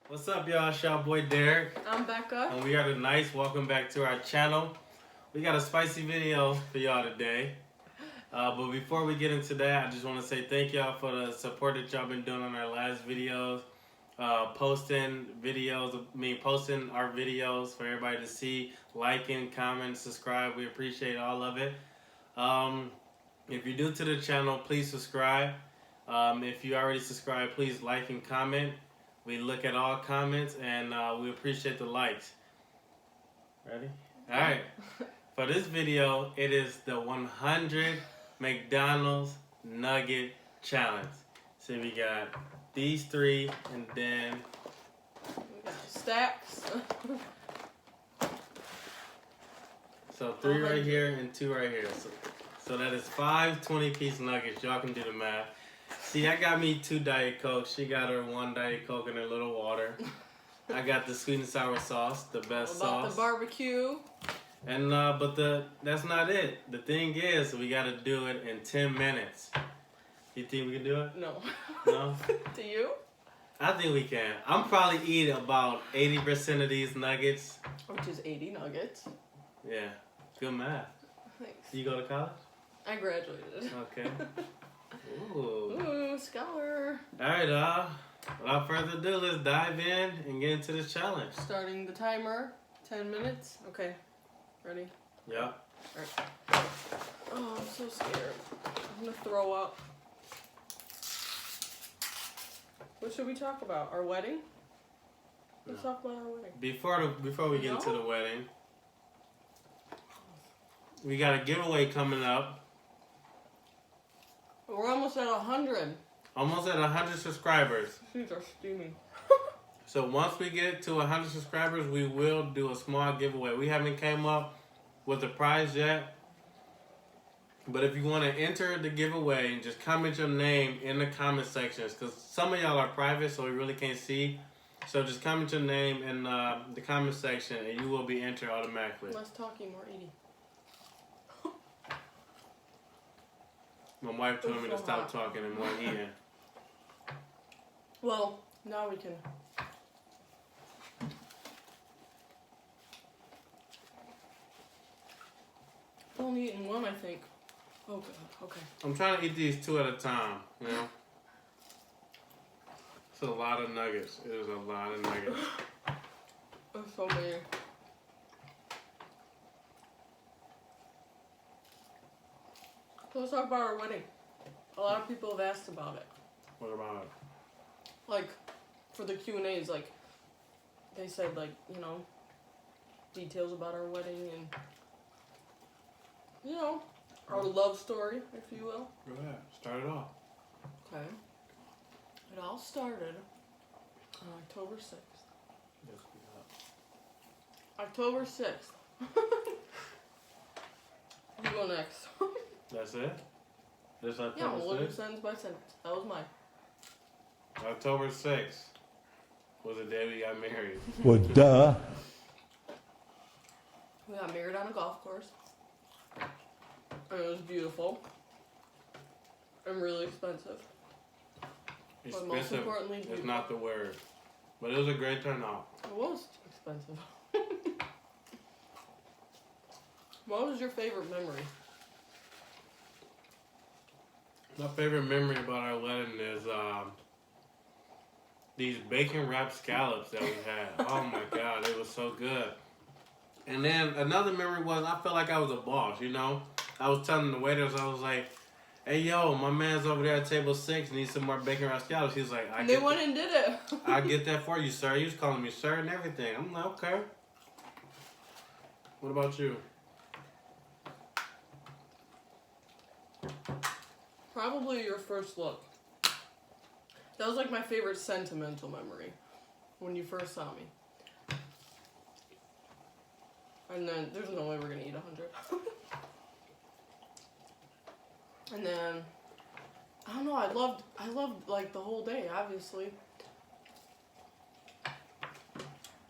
What's up, y'all? It's your boy Derek. I'm Becca. And we are the Nice. Welcome back to our channel. We got a spicy video for y'all today. But before we get into that, I just want to say thank y'all for the support that y'all been doing on our last videos. Posting our videos for everybody to see, liking, comment, subscribe. We appreciate all of it. If you're new to the channel, please subscribe. If you already subscribed, please like and comment. We look at all comments and we appreciate the likes. Ready? Alright. For this video, it is the 100 McDonald's Nugget Challenge. So we got these three and then We got stacks. so 3 right here and 2 right here. So that is 5 20-piece nuggets. Y'all can do the math. See, I got me 2 Diet Coke. She got her 1 Diet Coke and her little water. I got the sweet and sour sauce, the best sauce. The barbecue. And that's not it. The thing is, we got to do it in 10 minutes. You think we can do it? No. No? Do you? I think we can. I'm probably eat about 80% of these nuggets. Which is 80 nuggets. Yeah, good math. Thanks. You go to college? I graduated. Okay. Ooh. Ooh, scholar. Alright, without further ado, let's dive in and get into this challenge. Starting the timer. 10 minutes. Okay. Ready? Yep. Alright. Oh, I'm so scared. I'm gonna throw up. What should we talk about? Our wedding? Let's talk about our wedding. Before we get into the wedding, we got a giveaway coming up. We're almost at 100. Almost at 100 subscribers. These are steaming. So once we get to 100 subscribers, we will do a small giveaway. We haven't came up with a prize yet. But if you want to enter the giveaway, just comment your name in the comment sections. Because some of y'all are private, so we really can't see. So just comment your name in the comment section, and you will be entered automatically. Less talking, more eating. My wife told me to stop talking and more eating. Well, now we can. Only eating one, I think. Oh, God. Okay. I'm trying to eat these 2 at a time, you know? It's a lot of nuggets. It is a lot of nuggets. There's so many. So let's talk about our wedding. A lot of people have asked about it. What about it? Like, for the Q&As, like, they said, like, you know, details about our wedding and, you know, our love story, if you will. Go ahead. Start it off. Okay. It all started on October 6th. Yes, October 6th. You go next. that's it? This October Yeah, we'll do 6th? sentence by sentence. That was mine. October 6th was the day we got married. Well, duh. We got married on a golf course. And it was beautiful. And really expensive. But most Expensive importantly, is beautiful. not the word. But it was a great turnout. It was expensive. What was your favorite memory? My favorite memory about our wedding is these bacon wrapped scallops that we had. Oh my God, it was so good. And then another memory was I felt like I was a boss, you know? I was telling the waiters, I was like, hey yo, my man's over there at table 6 needs some more bacon wrapped scallops. He's like, They went and did it. I get that for you, sir. He was calling me sir and everything. I'm like, okay. What about you? Probably your first look. That was like my favorite sentimental memory. When you first saw me. And then, there's no way we're gonna eat 100. And then, I don't know, I loved like the whole day, obviously.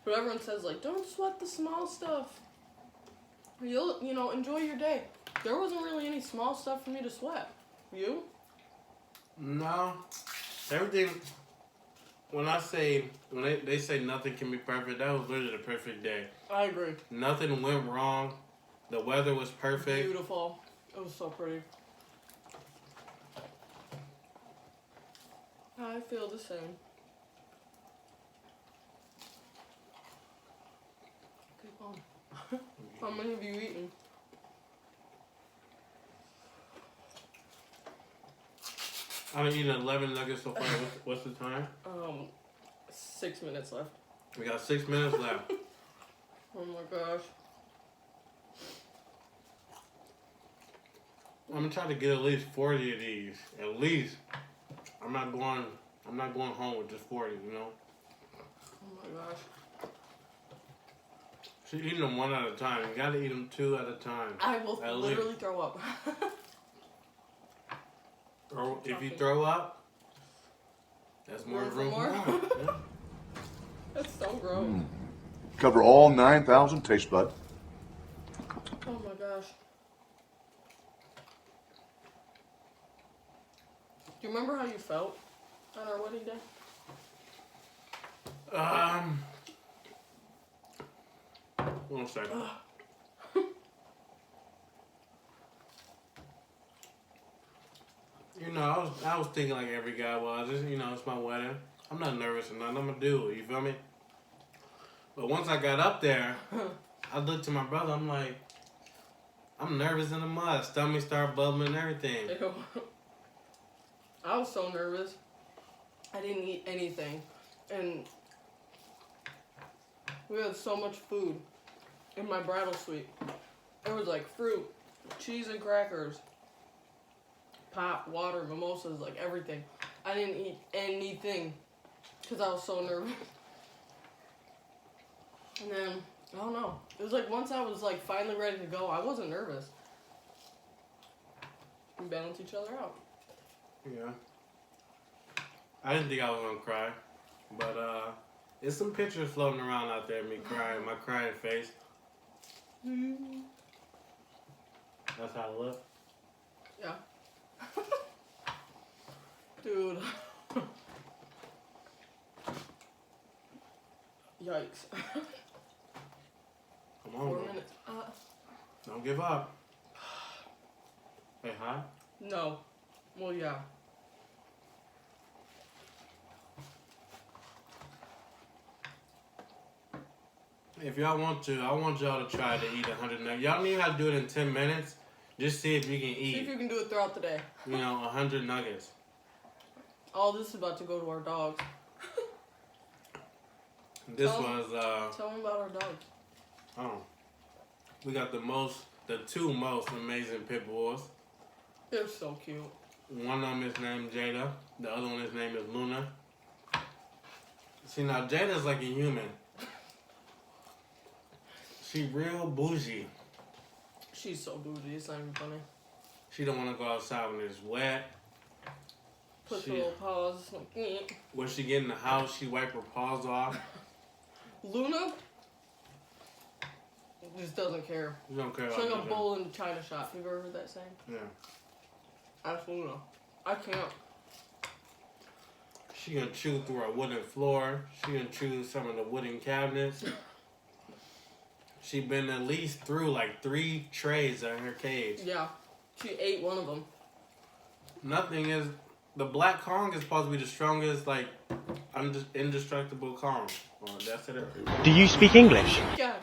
But everyone says like, don't sweat the small stuff. You'll, you know, enjoy your day. There wasn't really any small stuff for me to sweat. You? No. Everything when they say nothing can be perfect, that was literally the perfect day. I agree. Nothing went wrong. The weather was perfect. Beautiful. It was so pretty. I feel the same. Keep on. How many have you eaten? I've eaten 11 nuggets so far. What's the time? 6 minutes left. We got 6 minutes left. Oh my gosh. I'm gonna try to get at least 40 of these. At least. I'm not going home with just 40, you know? Oh my gosh. She's eating them one at a time. You gotta eat them 2 at a time. I will literally throw up. Or if you throw up, that's more room for more. Yeah. That's so gross. Cover all 9,000 taste buds. Oh my gosh. Do you remember how you felt on our wedding day? One second. You know, I was thinking like every guy was. Just, you know, it's my wedding. I'm not nervous or nothing. I'm gonna do it. You feel me? But once I got up there, I looked to my brother. I'm like, I'm nervous in the mud. Stomach started bubbling and everything. Ew. I was so nervous. I didn't eat anything. And we had so much food in my bridal suite. It was like fruit, cheese and crackers, pop, water, mimosas, like everything. I didn't eat anything because I was so nervous. And then, I don't know. It was like once I was like finally ready to go, I wasn't nervous. We balanced each other out. Yeah. I didn't think I was gonna cry, but there's some pictures floating around out there of me crying, my crying face. That's how I look. Yeah. Dude. Yikes. Come on, 4 bro. minutes. Don't give up. Hey, hi. No. Well, yeah. If y'all want to, I want y'all to try to eat 100 nuggets. Y'all don't even have to do it in 10 minutes. Just see if you can See if eat, you can do it throughout the day. you know, 100 nuggets. All this is about to go to our dogs. This Tell was, Tell them about our dogs. oh, we got the 2 most amazing pit bulls. They're so cute. One of them is named Jada. The other one, his name is Luna. See, now Jada's like a human. She real bougie. She's so bougie, it's not even funny. She don't want to go outside when it's wet. Puts her little paws like, When she get in the house, she wipe her paws off. Luna just doesn't care. She don't care She's about like a nothing. bull in a china shop. Have you ever heard that saying? Yeah. That's Luna. I can't. She gonna chew through our wooden floor. She gonna chew some of the wooden cabinets. She been at least through like 3 trays in her cage. Yeah. She ate one of them. Nothing is. The black Kong is supposed to be the strongest, like, indestructible Kong. Well, that's it. Do you speak English? Yeah.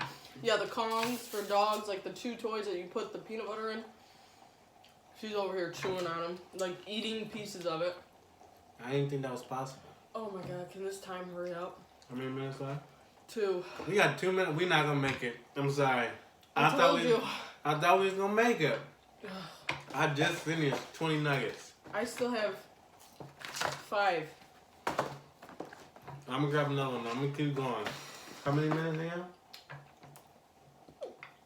Yeah, the Kongs for dogs, like the 2 toys that you put the peanut butter in. She's over here chewing on them, like eating pieces of it. I didn't think that was possible. Oh my god, can this time hurry up? How many minutes left? 2. We got 2 minutes. We not gonna make it. I'm sorry. I told you. I thought we was gonna make it. I just finished 20 nuggets. I still have 5. I'm gonna grab another one. I'm gonna keep going. How many minutes again?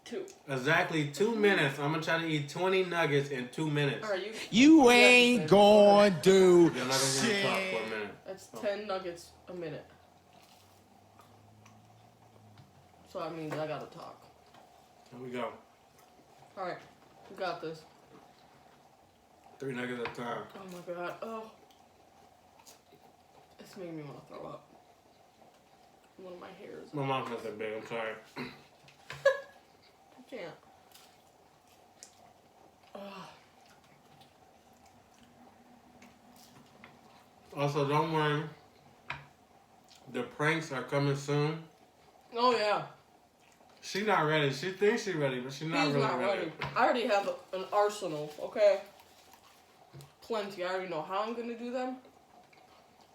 2. Exactly 2 minutes. I'm gonna try to eat 20 nuggets in 2 minutes. Alright, You ain't gonna do You're not gonna hear me talk for a minute. That's 10 nuggets a minute. So that means I gotta talk. Here we go. Alright, we got this. 3 nuggets at a time. Oh my god. Oh. It's It's making me want to throw up. One of my hairs. My mom's not that big. I'm sorry. I can't. Also, don't worry. The pranks are coming soon. Oh yeah. She's not ready. She thinks she's ready, but she's not He's really not ready. ready. I already have an arsenal, okay? Plenty. I already know how I'm gonna do them.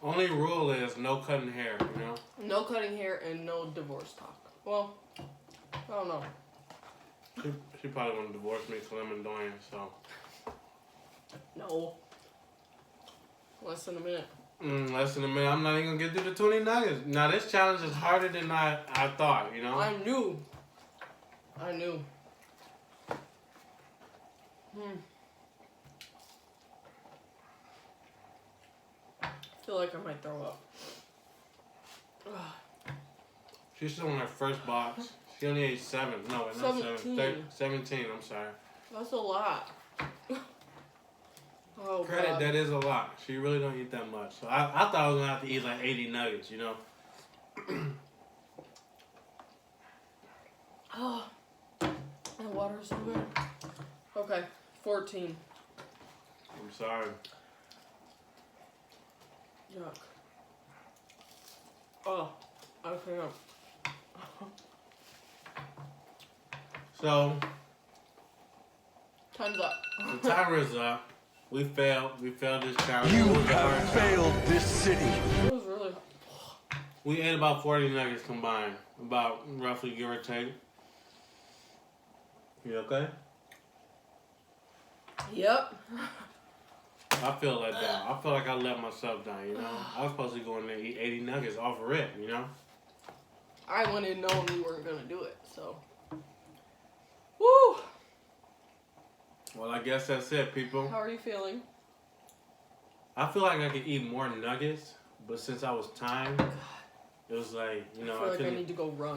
Only rule is no cutting hair, you know? No cutting hair and no divorce talk. Well, I don't know. She probably want to divorce me because I'm annoying, so. No. Less than a minute. Less than a minute. I'm not even going to get through the 20 nuggets. Now, this challenge is harder than I thought, you know? I knew. I feel like I might throw up. She's still on her first box. She only ate 7. No, not 7. 17, I'm sorry. That's a lot. Oh, Credit, God. that is a lot. She really don't eat that much. So I thought I was going to have to eat like 80 nuggets, you know? Oh, the water is so good. Okay, 14. I'm sorry. Yuck. Oh, I can't. So, Time's up. the timer is up. We failed. We failed this challenge. You have failed this city. It was really. We ate about 40 nuggets combined. About roughly, give or take. You okay? Yep. I feel let down. I feel like I let myself down, you know? I was supposed to go in there and eat 80 nuggets off rip, you know? I went in knowing we weren't gonna do it, so. Woo! Well, I guess that's it, people. How are you feeling? I feel like I could eat more nuggets, but since I was timed, it was like, you know, I feel like I couldn't. need to go run.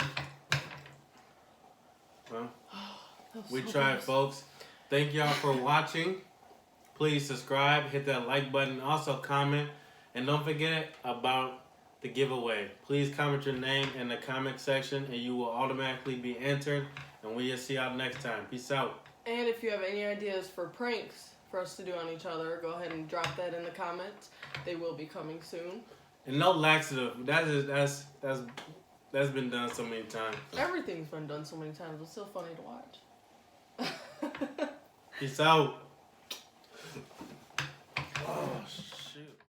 Well, That was we so tried, gross. folks. Thank y'all for watching. Please subscribe, hit that like button, also comment, and don't forget about the giveaway. Please comment your name in the comment section, and you will automatically be entered. And we'll see y'all next time. Peace out. And if you have any ideas for pranks for us to do on each other, go ahead and drop that in the comments. They will be coming soon. And no laxative. That's been done so many times. Everything's been done so many times. It's still funny to watch. Peace out. Oh,